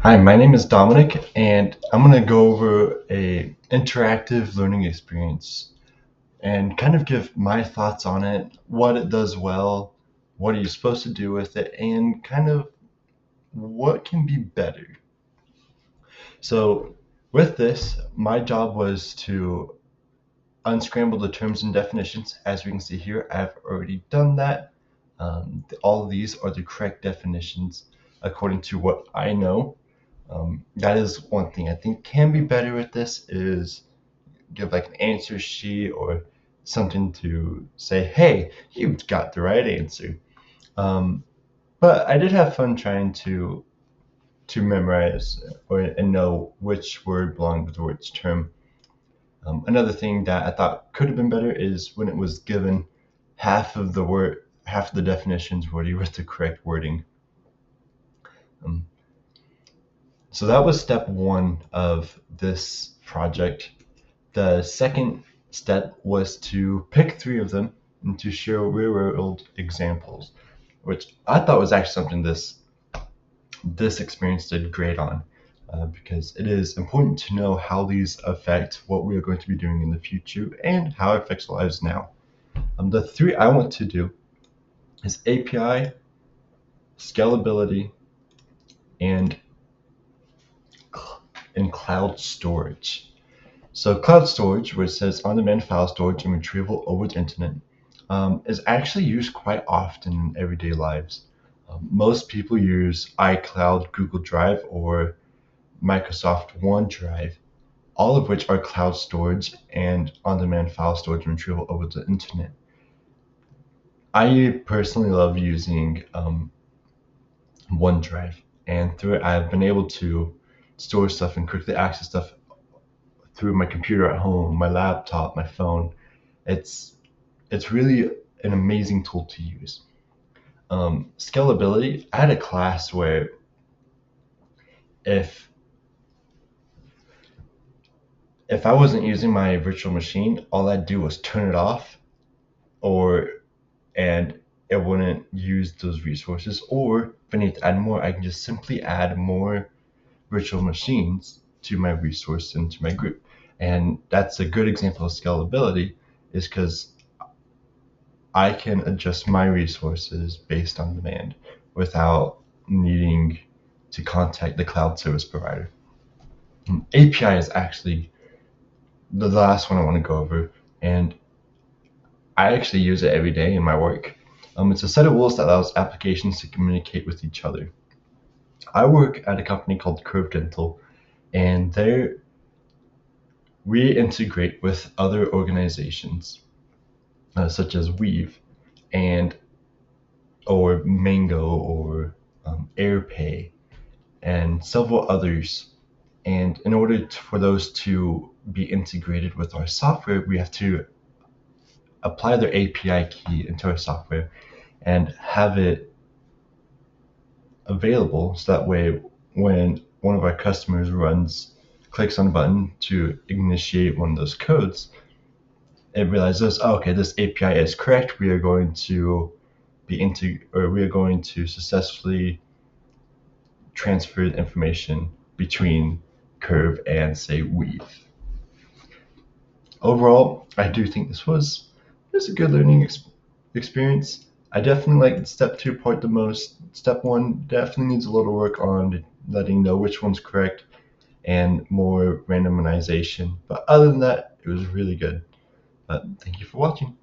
Hi, my name is Dominic, and I'm going to go over a interactive learning experience and kind of give my thoughts on it, what it does well, what are you supposed to do with it, and kind of what can be better. So, with this, my job was to unscramble the terms and definitions. As we can see here, I've already done that. All of these are the correct definitions according to what I know. That is one thing I think can be better with this is give like an answer sheet or something to say, hey, you've got the right answer. Um, but I did have fun trying to memorize and know which word belonged with which term. Another thing that I thought could have been better is when it was given half of the definitions were with the correct wording. Um, so that was step one of this project. The second step was to pick three of them and to show real-world examples, which I thought was actually something this experience did great on, because it is important to know how these affect what we are going to be doing in the future and how it affects our lives now. The three I want to do is API, scalability, and cloud storage. So cloud storage, where it says on-demand file storage and retrieval over the internet, is actually used quite often in everyday lives. Most people use iCloud, Google Drive, or Microsoft OneDrive, all of which are cloud storage and on-demand file storage and retrieval over the internet. I personally love using OneDrive, and through it I've been able to store stuff and quickly access stuff through my computer at home, my laptop, my phone. It's it's really an amazing tool to use. Scalability. I had a class where if if I wasn't using my virtual machine, all I'd do was turn it off, or and it wouldn't use those resources. Or if I need to add more, I can just simply add more virtual machines to my resource and to my group. And that's a good example of scalability, is because I can adjust my resources based on demand without needing to contact the cloud service provider. API is actually the last one I want to go over, and I actually use it every day in my work. It's a set of rules that allows applications to communicate with each other. I work at a company called Curve Dental, and there we integrate with other organizations, such as Weave and or Mango or AirPay and several others. And in order for those to be integrated with our software, we have to apply their API key into our software and have it available so that way when one of our customers clicks on a button to initiate one of those codes, it realizes, oh, okay, this API is correct. We are going to we are going to successfully transfer the information between Curve and say Weave. Overall, I do think this was a good learning experience. I definitely like the step two part the most. Step one definitely needs a little work on letting know which one's correct and more randomization. But other than that, it was really good. But thank you for watching.